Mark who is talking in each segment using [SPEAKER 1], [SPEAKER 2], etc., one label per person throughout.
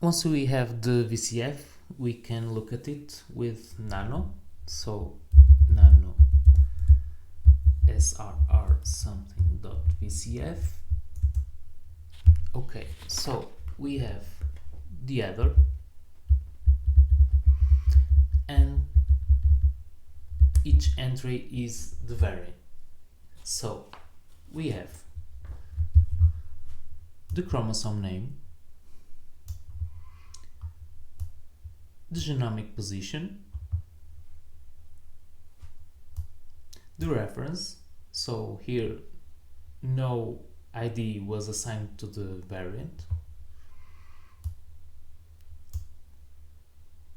[SPEAKER 1] Once we have the VCF, we can look at it with nano. So nano srr something dot VCF. Okay, so we have the header and each entry is the variant. So we have the chromosome name, the genomic position, the reference. So here no ID was assigned to the variant,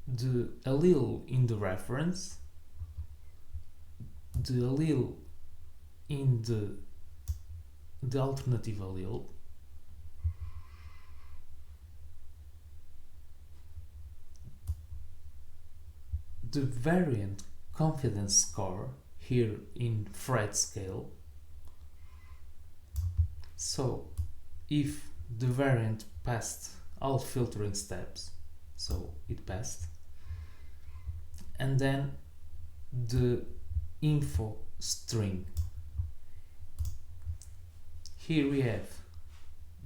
[SPEAKER 1] the allele in the reference, the allele in the alternative allele, the variant confidence score here in Fred scale. So if the variant passed all filtering steps, so it passed, and then the info string. Here we have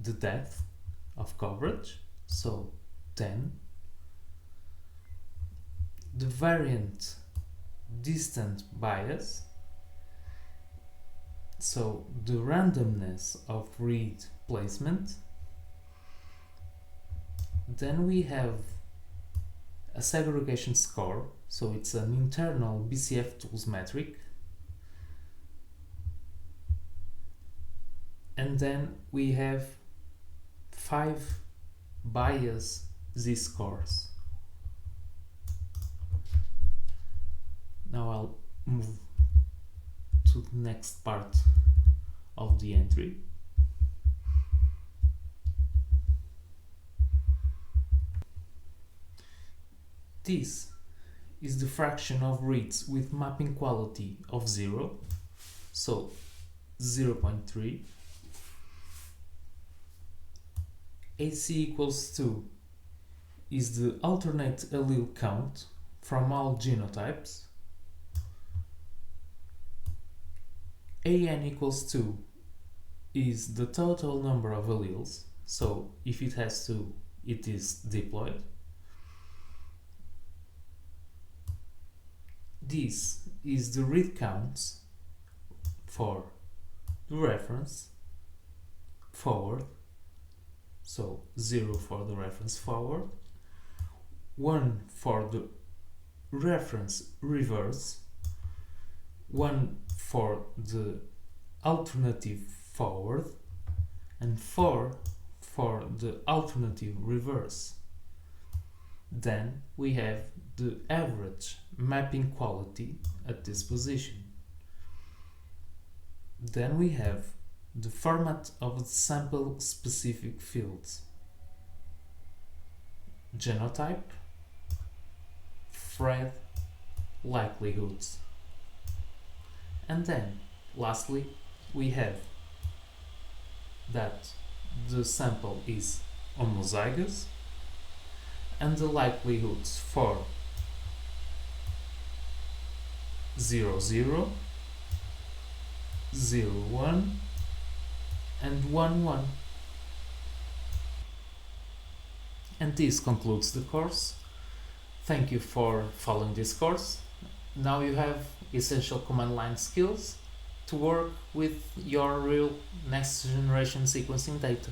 [SPEAKER 1] the depth of coverage, so 10, the variant distant bias, so the randomness of read placement. Then we have a segregation score, so it's an internal VCF tools metric. And then we have 5 bias z-scores. Now I'll move to the next part of the entry. This is the fraction of reads with mapping quality of 0, so 0.3. AC equals 2 is the alternate allele count from all genotypes. AN equals 2 is the total number of alleles, so if it has 2, it is diploid. This is the read counts for the reference forward, so 0 for the reference forward, 1 for the reference reverse, 1 for the alternative forward, and 4 for the alternative reverse. Then we have the average mapping quality at this position. Then we have the format of the sample specific fields: genotype, Fred, likelihoods. And then lastly we have that the sample is homozygous and the likelihoods for 0, 0, 0, 1 and 1, 1. And this concludes the course. Thank you for following this course. Now you have essential command line skills to work with your real next generation sequencing data.